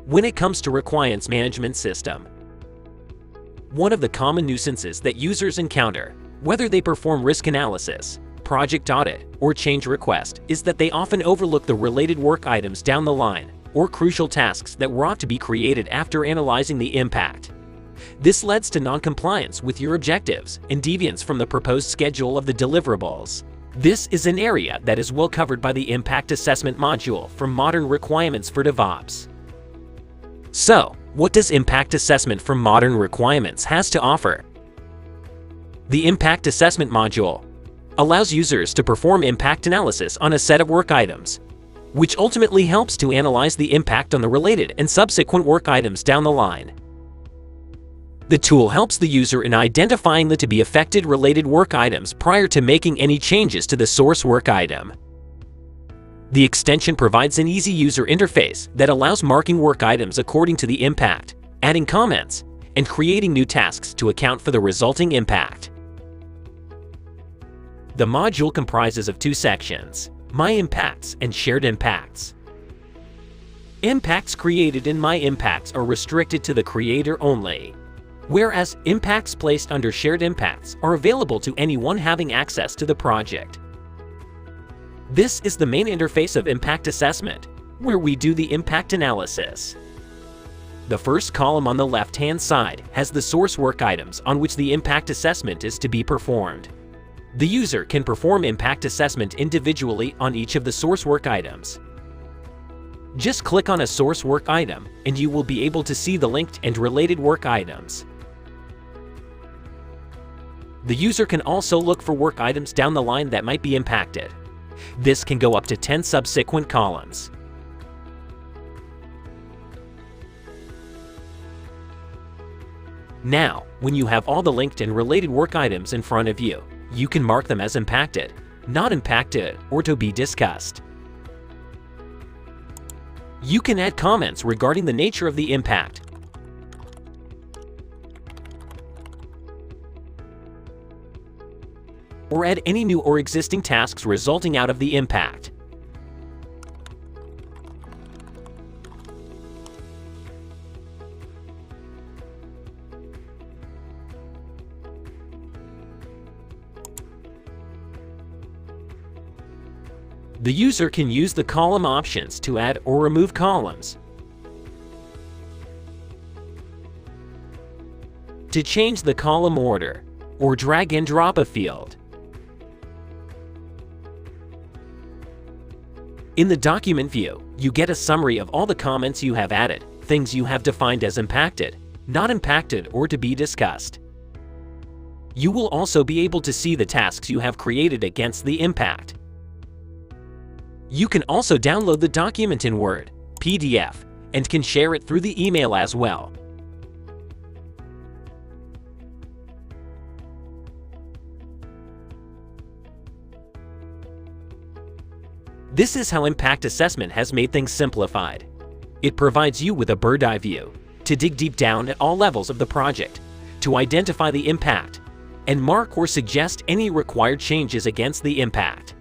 When it comes to requirements management system, one of the common nuisances that users encounter, whether they perform risk analysis, project audit, or change request, is that they often overlook the related work items down the line or crucial tasks that were ought to be created after analyzing the impact. This leads to non-compliance with your objectives and deviance from the proposed schedule of the deliverables. This is an area that is well covered by the Impact Assessment module from Modern Requirements for DevOps. So, what does Impact Assessment from Modern Requirements has to offer? The Impact Assessment module allows users to perform impact analysis on a set of work items, which ultimately helps to analyze the impact on the related and subsequent work items down the line. The tool helps the user in identifying the to-be affected related work items prior to making any changes to the source work item. The extension provides an easy user interface that allows marking work items according to the impact, adding comments, and creating new tasks to account for the resulting impact. The module comprises of two sections: My Impacts and Shared Impacts. Impacts created in My Impacts are restricted to the creator only, whereas impacts placed under Shared Impacts are available to anyone having access to the project. This is the main interface of Impact Assessment, where we do the impact analysis. The first column on the left-hand side has the source work items on which the impact assessment is to be performed. The user can perform impact assessment individually on each of the source work items. Just click on a source work item and you will be able to see the linked and related work items. The user can also look for work items down the line that might be impacted. This can go up to 10 subsequent columns. Now, when you have all the linked and related work items in front of you, you can mark them as impacted, not impacted, or to be discussed. You can add comments regarding the nature of the impact, or add any new or existing tasks resulting out of the impact. The user can use the column options to add or remove columns, to change the column order, or drag and drop a field. In the document view, you get a summary of all the comments you have added, things you have defined as impacted, not impacted, or to be discussed. You will also be able to see the tasks you have created against the impact. You can also download the document in Word, PDF, and can share it through the email as well. This is how Impact Assessment has made things simplified. It provides you with a bird's-eye view to dig deep down at all levels of the project, to identify the impact, and mark or suggest any required changes against the impact.